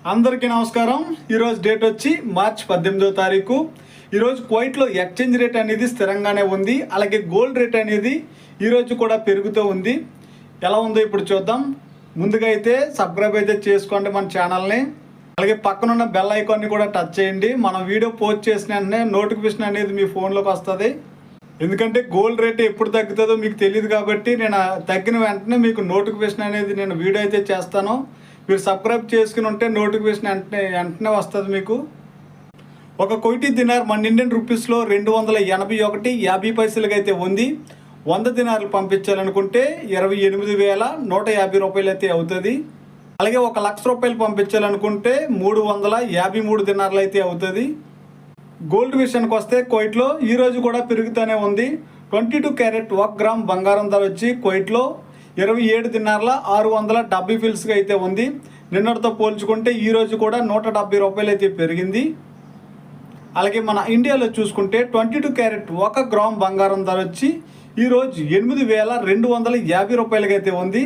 అందరికీ నమస్కారం। ఈరోజు డేట్ వచ్చి మార్చి 18వ తారీఖు। ఈరోజు కువైట్లో ఎక్స్చేంజ్ రేట్ అనేది స్థిరంగానే ఉంది, అలాగే గోల్డ్ రేట్ అనేది ఈరోజు కూడా పెరుగుతూ ఉంది। ఎలా ఉందో ఇప్పుడు చూద్దాం। ముందుగా అయితే సబ్స్క్రైబ్ అయితే చేసుకోండి మన ఛానల్ని, అలాగే పక్కన ఉన్న బెల్ ఐకాన్ని కూడా టచ్ చేయండి। మనం వీడియో పోస్ట్ చేసిన వెంటనే నోటిఫికేషన్ అనేది మీ ఫోన్లోకి వస్తుంది। ఎందుకంటే గోల్డ్ రేట్ ఎప్పుడు తగ్గుతుందో మీకు తెలియదు కాబట్టి నేను తగ్గిన వెంటనే మీకు నోటిఫికేషన్ అనేది నేను వీడియో అయితే చేస్తాను। మీరు సబ్స్క్రైబ్ చేసుకుని ఉంటే నోటిఫికేషన్ వెంటనే వస్తుంది మీకు। ఒక కువైటీ దినార్ మన ఇండియన్ రూపీస్లో 281.50 పైసలకి అయితే ఉంది। 100 దినార్లు పంపించాలనుకుంటే 28,150 రూపాయలు అయితే అవుతుంది। అలాగే 1 లక్ష రూపాయలు పంపించాలనుకుంటే 353 దినార్లు అయితే అవుతుంది। గోల్డ్ విషయానికి వస్తే కువైట్లో ఈరోజు కూడా పెరుగుతూనే ఉంది। 22 క్యారెట్ 1 గ్రామ్ బంగారం ధర వచ్చి కువైట్లో 27 దినార్ల 670 ఫిల్స్గా అయితే ఉంది। నిన్నటితో పోల్చుకుంటే ఈరోజు కూడా 170 రూపాయలు అయితే పెరిగింది। అలాగే మన ఇండియాలో చూసుకుంటే 22 క్యారెట్ 1 గ్రామ్ బంగారం ధర వచ్చి ఈరోజు 8,250 రూపాయలకి అయితే ఉంది।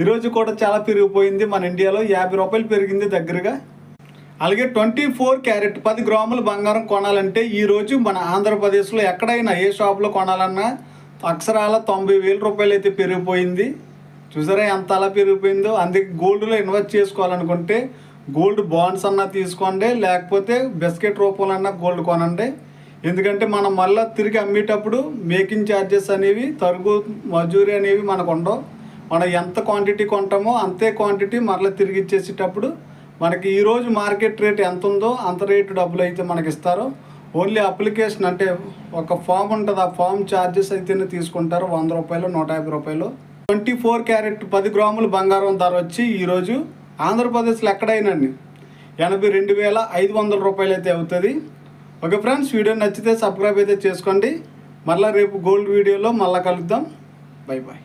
ఈరోజు కూడా చాలా పెరిగిపోయింది, మన ఇండియాలో 50 రూపాయలు పెరిగింది దగ్గరగా। అలాగే 24 క్యారెట్ 10 గ్రాముల బంగారం కొనాలంటే ఈరోజు మన ఆంధ్రప్రదేశ్లో ఎక్కడైనా ఏ షాప్లో కొనాలన్నా అక్షరాల 90,000 రూపాయలు అయితే పెరిగిపోయింది। చూసారా ఎంత అలా పెరిగిపోయిందో। అందుకే గోల్డ్లో ఇన్వెస్ట్ చేసుకోవాలనుకుంటే గోల్డ్ బాండ్స్ అన్నా తీసుకోండి, లేకపోతే బిస్కెట్ రూపంలో అన్నా గోల్డ్ కొనండి। ఎందుకంటే మనం మళ్ళీ తిరిగి అమ్మేటప్పుడు మేకింగ్ ఛార్జెస్ అనేవి, తరుగు మజూరీ అనేవి మనకు ఉండవు। మనం ఎంత క్వాంటిటీ కొంటామో అంతే క్వాంటిటీ మరలా తిరిగి ఇచ్చేసేటప్పుడు మనకి ఈరోజు మార్కెట్ రేట్ ఎంత ఉందో అంత రేటు డబ్బులు అయితే మనకి ఇస్తారు। ఓన్లీ అప్లికేషన్ అంటే ఒక ఫామ్ ఉంటుంది, ఆ ఫామ్ ఛార్జెస్ అయితేనే తీసుకుంటారు, 100 రూపాయలు 150 రూపాయలు। 24 క్యారెట్ 10 గ్రాముల బంగారం ధర వచ్చి ఈరోజు ఆంధ్రప్రదేశ్లో ఎక్కడైనా 82,500 రూపాయలు అయితే అవుతుంది। ఓకే ఫ్రెండ్స్, వీడియో నచ్చితే సబ్స్క్రైబ్ అయితే చేసుకోండి। మళ్ళీ రేపు గోల్డ్ వీడియోలో మళ్ళీ కలుద్దాం। Bye bye.